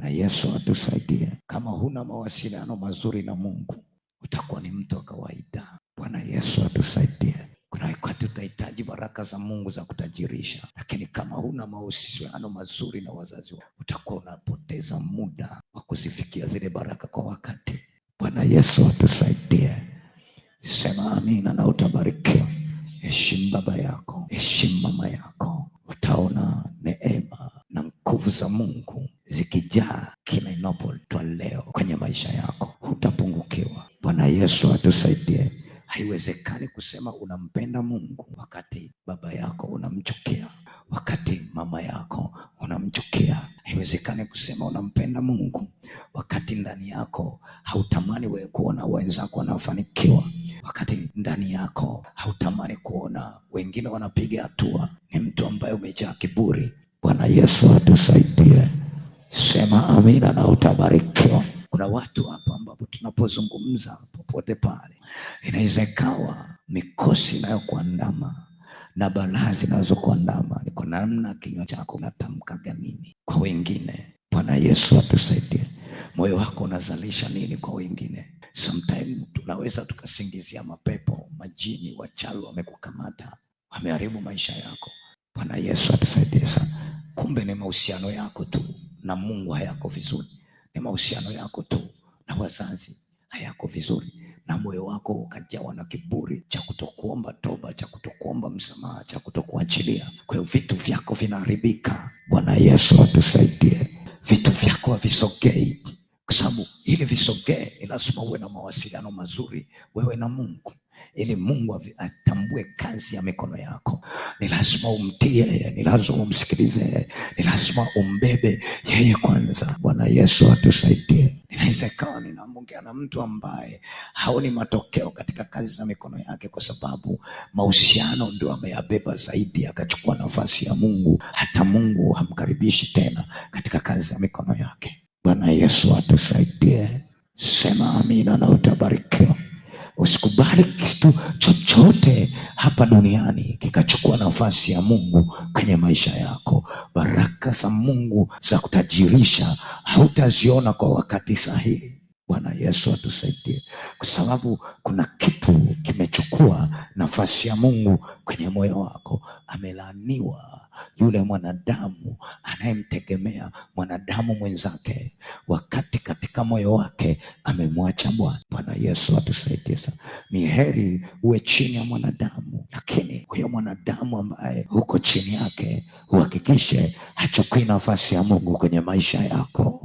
Bwana Yesu atusaidie. Kama huna mawasiliano mazuri na Mungu, utakuwa ni mtu wa kawaida. Bwana Yesu atusaidie. Kuna wakati utahitaji baraka za Mungu za kutajirisha, lakini kama huna mahusiano mazuri na wazazi wako, utakuwa unapoteza muda wa kuzifikia zile baraka kwa wakati. Bwana Yesu atusaidie. Sema amina na utabarikiwa. Heshimu baba yako, heshimu mama yako, utaona neema na nguvu za Mungu zikijaa kila inapotoa leo kwenye maisha yako, hutapungukiwa. Bwana Yesu atusaidie. Haiwezekani kusema unampenda Mungu wakati baba yako unamchukia, wakati mama yako unamchukia. Haiwezekani kusema unampenda Mungu wakati ndani yako hautamani wewe kuona wenzako wanafanikiwa, wakati ndani yako hautamani kuona wengine wanapiga hatua. Ni mtu ambaye umejaa kiburi. Bwana Yesu atusaidie. Sema amina na utabarikiwa. Kuna watu hapa ambapo tunapozungumza popote pale, inaweza ikawa mikosi inayokuandama na balaa zinazokuandama ni kwa namna kinywa chako unatamkaga nini kwa wengine. Bwana Yesu atusaidie. Moyo wako unazalisha nini kwa wengine? Sometimes tunaweza tukasingizia mapepo, majini, wachawi wamekukamata, wameharibu maisha yako. Bwana Yesu atusaidie sana. Kumbe ni mahusiano yako tu na Mungu hayako vizuri. Ni mahusiano yako tu na wazazi hayako vizuri, na moyo wako ukajawa na kiburi cha kutokuomba toba, cha kutokuomba msamaha, cha kutokuachilia. Kwa hiyo vitu vyako vinaharibika. Bwana Yesu atusaidie. Vitu vyako havisogei, kwa sababu ili visogee ni lazima uwe na mawasiliano mazuri wewe na Mungu. Ili Mungu atambue kazi ya mikono yako, ni lazima umtii yeye, ni lazima umsikilize, ni lazima umbebe yeye kwanza. Bwana Yesu atusaidie. Inaweza ikawa ninaongea na mtu ambaye haoni matokeo katika kazi za mikono yake, kwa sababu mahusiano ndio ameyabeba zaidi, akachukua nafasi ya Mungu. Hata Mungu hamkaribishi tena katika kazi za mikono yake. Bwana Yesu atusaidie. Sema amina na utabarikiwa. Usikubali kitu chochote hapa duniani kikachukua nafasi ya Mungu kwenye maisha yako. Baraka za Mungu za kutajirisha hautaziona kwa wakati sahihi. Bwana Yesu atusaidie, kwa sababu kuna kitu kimechukua nafasi ya Mungu kwenye moyo wako. Amelaaniwa yule mwanadamu anayemtegemea mwanadamu mwenzake, wakati katika moyo wake amemwacha Bwana. Bwana Yesu atusaidie sana. Ni heri uwe chini ya mwanadamu, lakini huyo mwanadamu ambaye huko chini yake uhakikishe hachukui nafasi ya Mungu kwenye maisha yako.